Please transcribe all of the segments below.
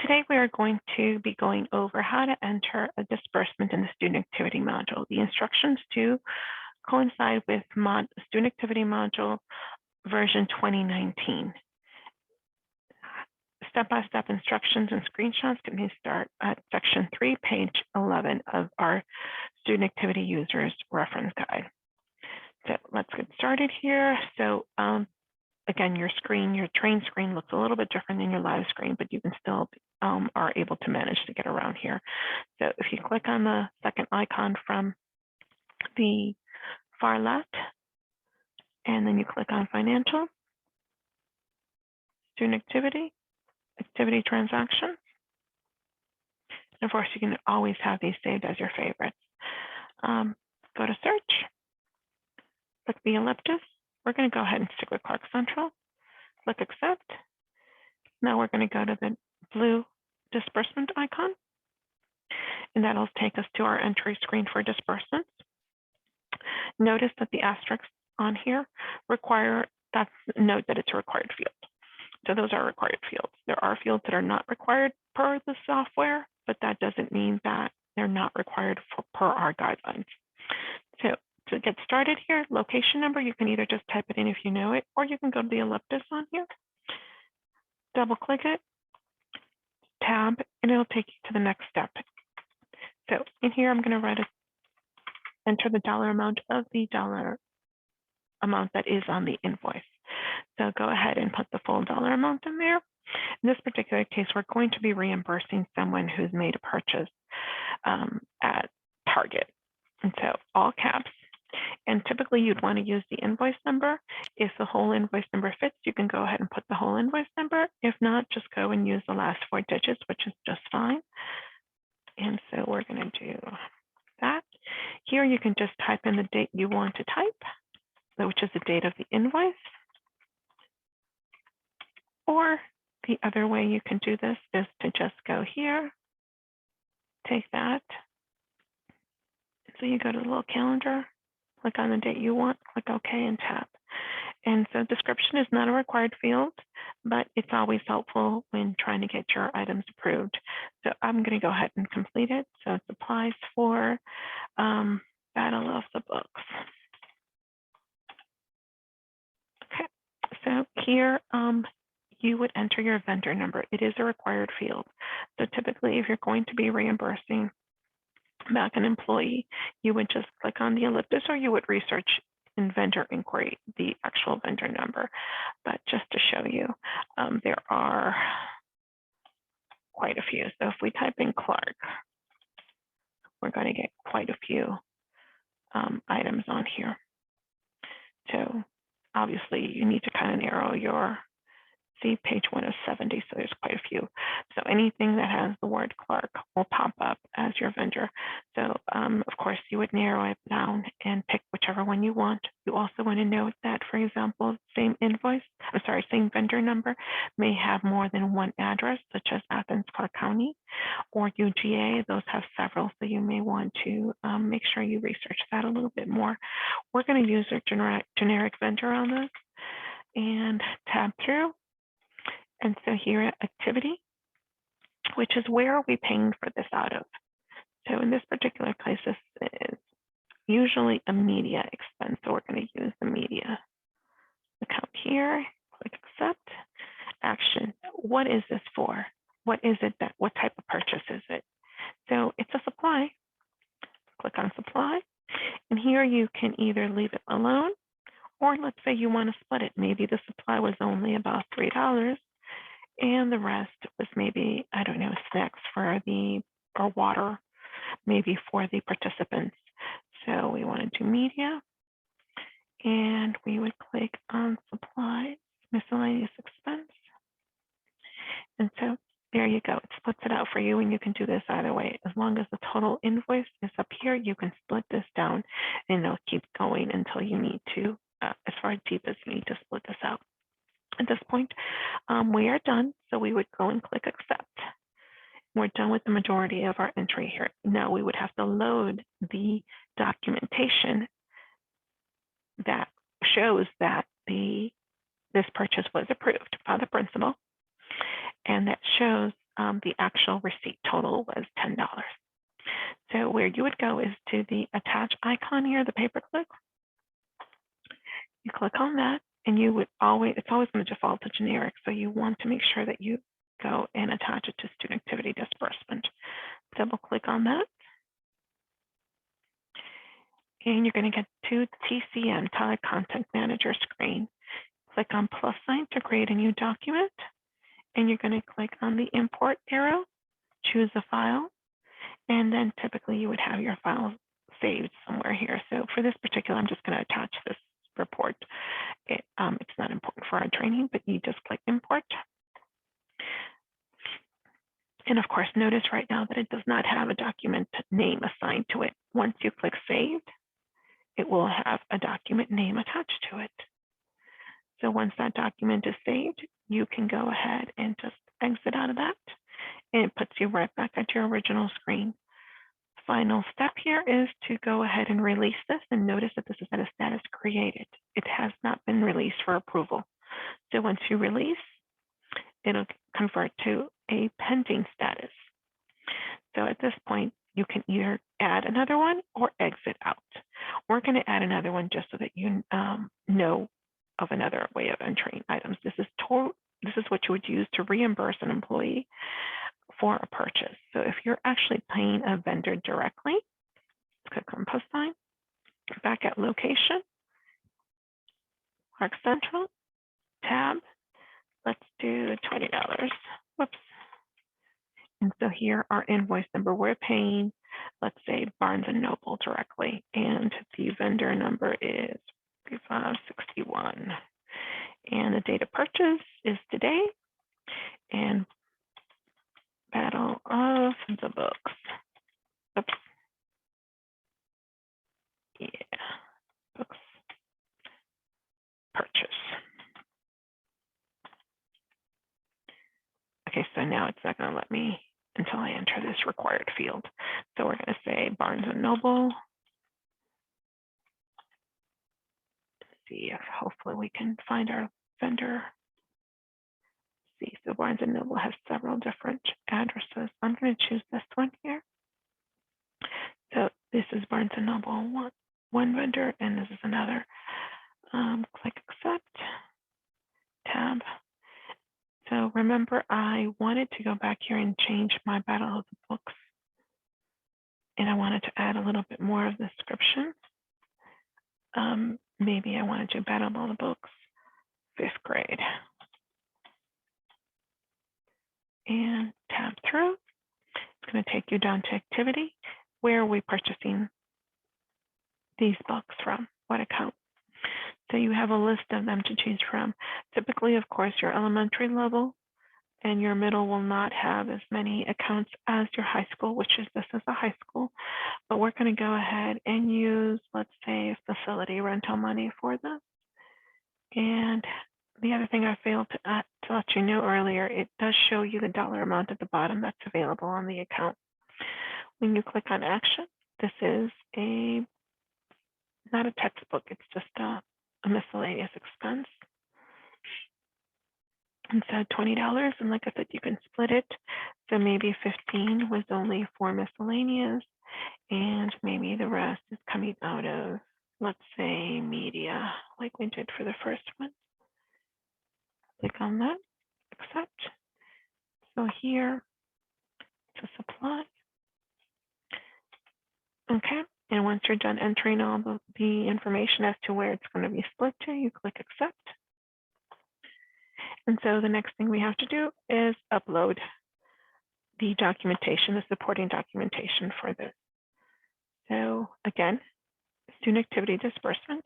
Today we are going to be going over how to enter a disbursement in the student activity module. The instructions do coincide with student activity module version 2019. Step-by-step instructions and screenshots can be start at section 3, page 11 of our student activity users reference guide. So let's get started here. So again, your train screen looks a little bit different than your live screen, but you can still are able to manage to get around here. So if you click on the second icon from the far left, and then you click on financial, student activity, activity transaction. And of course, you can always have these saved as your favorites. Go to search, click the ellipsis. We're going to go ahead and stick with Clark Central. Click accept. Now we're going to go to the blue disbursement icon, and that'll take us to our entry screen for disbursements. Notice that the asterisks on here note that it's a required field. So those are required fields. There are fields that are not required per the software, but that doesn't mean that they're not required per our guidelines. So to get started here, location number, you can either just type it in if you know it, or you can go to the ellipsis on here, double click it, tab, and it'll take you to the next step. So in here, I'm going to enter the dollar amount of the dollar amount that is on the invoice. So go ahead and put the full dollar amount in there. In this particular case, we're going to be reimbursing someone who's made a purchase at Target. And so all caps. And typically you'd want to use the invoice number. If the whole invoice number fits, you can go ahead and put the whole invoice number. If not, just go and use the last 4 digits, which is just fine. And so we're going to do that. Here you can just type in the date you want to type, which is the date of the invoice. Or the other way you can do this is to just go here, take that. So you go to the little calendar, click on the date you want, click OK, and tap. And so description is not a required field, but it's always helpful when trying to get your items approved. So I'm going to go ahead and complete it. So it applies for Battle of the Books. Okay, so here you would enter your vendor number. It is a required field. So typically, if you're going to be reimbursing back an employee, you would just click on the ellipsis, or you would research in vendor inquiry the actual vendor number. But just to show you, there are quite a few. So if we type in Clark, we're going to get quite a few items on here. So obviously, you need to kind of narrow your, see page 1 of 70, so there's quite a few. So anything that has the word Clark will pop up as your vendor. So of course, you would narrow it down and pick whichever one you want. You also want to note that, for example, same vendor number may have more than one address, such as Athens, Clark County, or UGA. Those have several, so you may want to make sure you research that a little bit more. We're going to use a generic vendor on this and tab through. And so here at activity, which is where are we paying for this out of? So in this particular case, this is usually a media expense. So we're going to use the media account here, click accept, action. What is this for? What is it what type of purchase is it? So it's a supply. Click on supply. And here you can either leave it alone, or let's say you want to split it. Maybe the supply was only about $3. And the rest was maybe, I don't know, snacks for or water, maybe for the participants. So we want to do media, and we would click on supplies, miscellaneous expense. And so there you go. It splits it out for you, and you can do this either way. As long as the total invoice is up here, you can split this down, and it'll keep going until you need to, as far deep as you need to split this out. At this point, we are done, so we would go and click accept. We're done with the majority of our entry here. Now we would have to load the documentation that shows that this purchase was approved by the principal, and that shows the actual receipt total was $10. So where you would go is to the attach icon here, the paperclip. You click on that, and you would it's always going to default to generic. So you want to make sure that you go and attach it to student activity disbursement. Double click on that. And you're going to get to TCM, Tele Content Manager screen. Click on plus sign to create a new document. And you're going to click on the import arrow, choose a file, and then typically you would have your file saved somewhere here. So for this particular, I'm just going to attach this report. It's not important for our training, but you just click import. And of course, notice right now that it does not have a document name assigned to it. Once you click saved, it will have a document name attached to it. So once that document is saved, you can go ahead and just exit out of that, and it puts you right back at your original screen. Final step here is to go ahead and release this, and notice that this is at a status created. It has not been released for approval. So once you release, it'll convert to a pending status. So at this point, you can either add another one or exit out. We're going to add another one just so that you know of another way of entering items. This is what you would use to reimburse an employee for a purchase. So if you're actually paying a vendor directly, click on plus sign, back at location, Park Central, tab, let's do $20. Whoops. And so here our invoice number, we're paying, let's say Barnes & Noble directly, and the vendor number is 3561. And the date of purchase is today, and Battle of the Books. Oops. Yeah, books purchase. Okay, so now it's not going to let me until I enter this required field. So we're going to say Barnes & Noble. Let's see if hopefully we can find our vendor. Let's see, so Barnes & Noble has several different addresses. I'm going to choose this one here. So this is Barnes & Noble, one vendor, and this is another. Click accept, tab. So remember, I wanted to go back here and change my Battle of the Books, and I wanted to add a little bit more of the description. Maybe I wanted to Battle of the Books, 5th grade. And tab through. It's going to take you down to activity. Where are we purchasing these books from? What account? So you have a list of them to choose from. Typically, of course, your elementary level and your middle will not have as many accounts as your high school, which is this is a high school. But we're going to go ahead and use, let's say, facility rental money for this. And the other thing I failed to let you know earlier, it does show you the dollar amount at the bottom that's available on the account. When you click on action, this is not a textbook, it's just a miscellaneous expense. And so $20, and like I said, you can split it. So maybe 15 was only for miscellaneous, and maybe the rest is coming out of, let's say, media, like we did for the first one. Click on that, accept. So here, to supply. Okay, and once you're done entering all the information as to where it's going to be split to, you click accept. And so the next thing we have to do is upload the documentation, the supporting documentation for this. So again, student activity disbursement,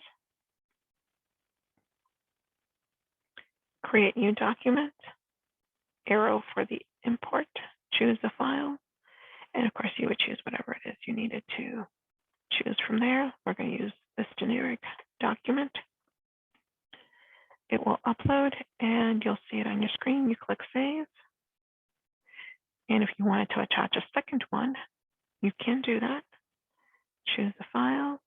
create new document, arrow for the import, choose the file, and of course you would choose whatever it is you needed to choose from there. We're going to use this generic document. It will upload and you'll see it on your screen. You click save. And if you wanted to attach a second one, you can do that. Choose the file.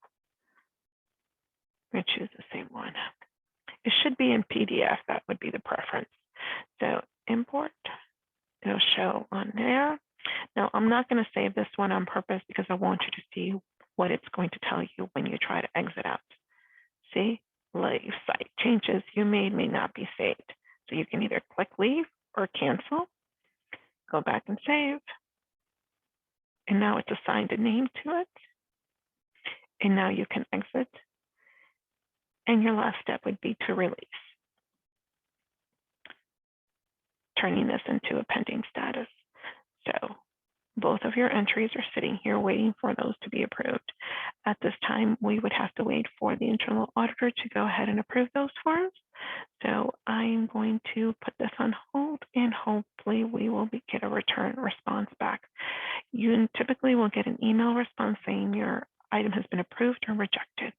I'm going to choose the same one. It should be in PDF. That would be the preference. So import, It'll show on there. Now, I'm not going to save this one on purpose because I want you to see what it's going to tell you when you try to exit out. See, leave site changes you made may not be saved. So you can either click leave or cancel, go back and save. And now it's assigned a name to it. And now you can exit. And your last step would be to release, turning this into a pending status. So both of your entries are sitting here waiting for those to be approved. At this time, we would have to wait for the internal auditor to go ahead and approve those forms. So I'm going to put this on hold, and hopefully we will get a return response back. You typically will get an email response saying your item has been approved or rejected.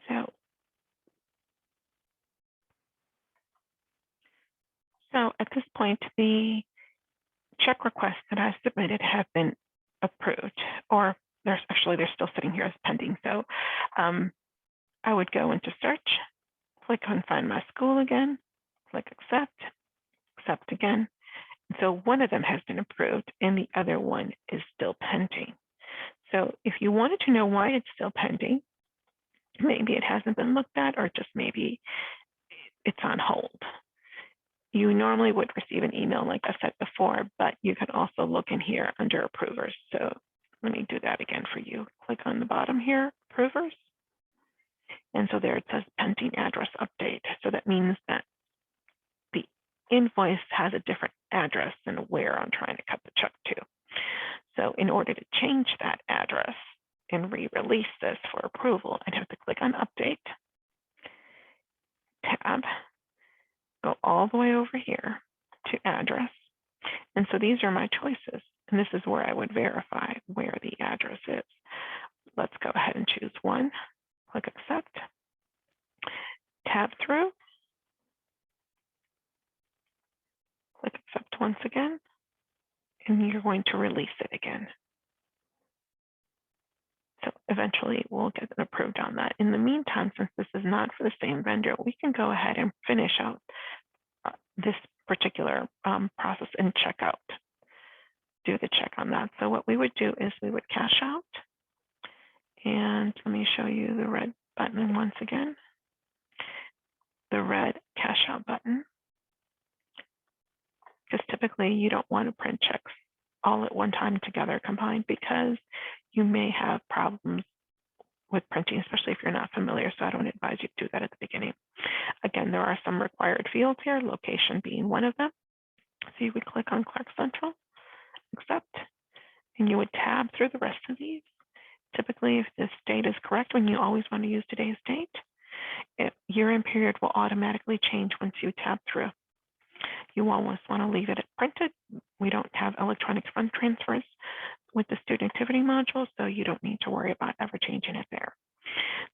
So at this point, the check requests that I submitted have been approved, or they're still sitting here as pending. So I would go into search, click on find my school again, click accept again. So one of them has been approved and the other one is still pending. So if you wanted to know why it's still pending, maybe it hasn't been looked at, or just maybe it's on hold. You normally would receive an email like I said before, but you can also look in here under approvers. So let me do that again for you. Click on the bottom here, approvers. And so there it says pending address update. So that means that the invoice has a different address than where I'm trying to cut the check to. So in order to change that address and re-release this for approval, I'd have to click on update, tab, go all the way over here to address. And so these are my choices. And this is where I would verify where the address is. Let's go ahead and choose one, click accept, tab through, click accept once again, and you're going to release it again. So eventually we'll get approved on that. In the meantime, since this is not for the same vendor, we can go ahead and finish out this particular process and check out, do the check on that. So what we would do is we would cash out, and let me show you the red button once again, the red cash out button, because typically you don't want to print checks all at one time together combined, because you may have problems with printing, especially if you're not familiar. So I don't advise you to do that at the beginning. Again, there are some required fields here, location being one of them. So you would click on Clark Central, accept, and you would tab through the rest of these. Typically, if this date is correct, when you always want to use today's date, year and period will automatically change once you tab through. You always want to leave it printed. We don't have electronic fund transfers with the student activity module, so you don't need to worry about ever changing it there.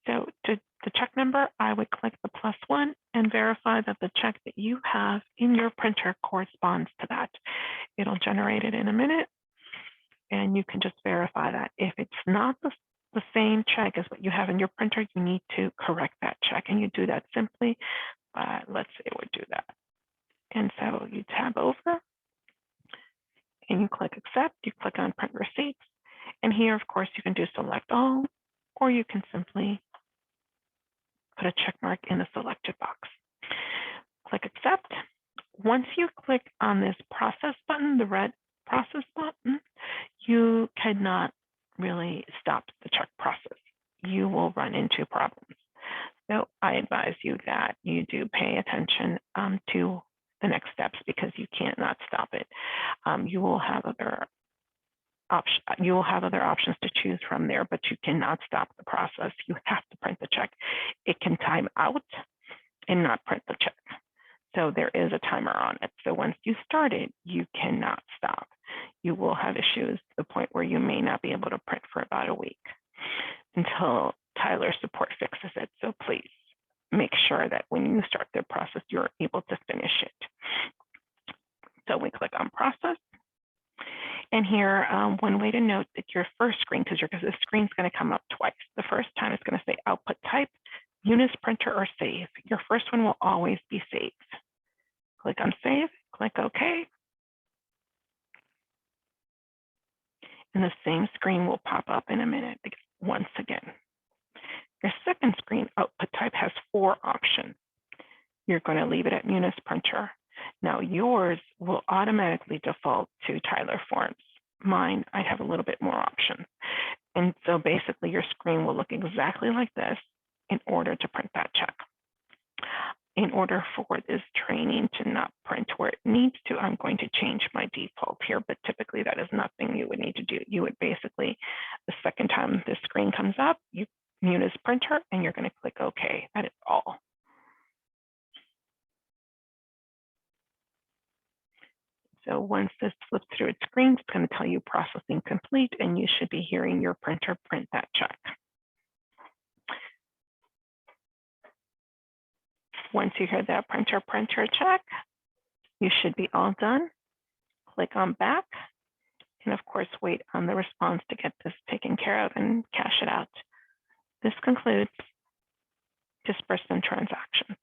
So to the check number, I would click the +1 and verify that the check that you have in your printer corresponds to that. It'll generate it in a minute, and you can just verify that. If it's not the same check as what you have in your printer, you need to correct that check, and you do that simply by, let's say it would do that. And so you tab over and you click accept, you click on print receipts. And here, of course, you can do select all, or you can simply put a check mark in the selected box. Click accept. Once you click on this process button, the red process button, you cannot really stop the check process. You will run into problems. So I advise you that you do pay attention to the next steps, because you can't not stop it. You will have other options to choose from there, but you cannot stop the process. You have to print the check. It can time out and not print the check. So there is a timer on it. So once you start it, you cannot stop. You will have issues to the point where you may not be able to print for about a week until Tyler support fixes it. So please make sure that when you start the process, you're able to finish it. So we click on process. And here, one way to note that your first screen, because the screen's going to come up twice. The first time it's going to say output type, Munis printer, or save. Your first one will always be save. Click on save, click OK. and the same screen will pop up in a minute once again. Your second screen output type has 4 options. You're going to leave it at Munis printer. Now yours will automatically default to Tyler Forms. Mine, I have a little bit more options. And so basically your screen will look exactly like this in order to print that check. In order for this training to not print where it needs to, I'm going to change my default here, but typically that is nothing you would need to do. You would basically, the second time this screen comes up, you Munis printer, and you're going to click OK. That is all. So once this flips through its screen, it's going to tell you processing complete, and you should be hearing your printer print that check. Once you hear that printer print your check, you should be all done. Click on back, and of course, wait on the response to get this taken care of and cash it out. This concludes disbursement transaction.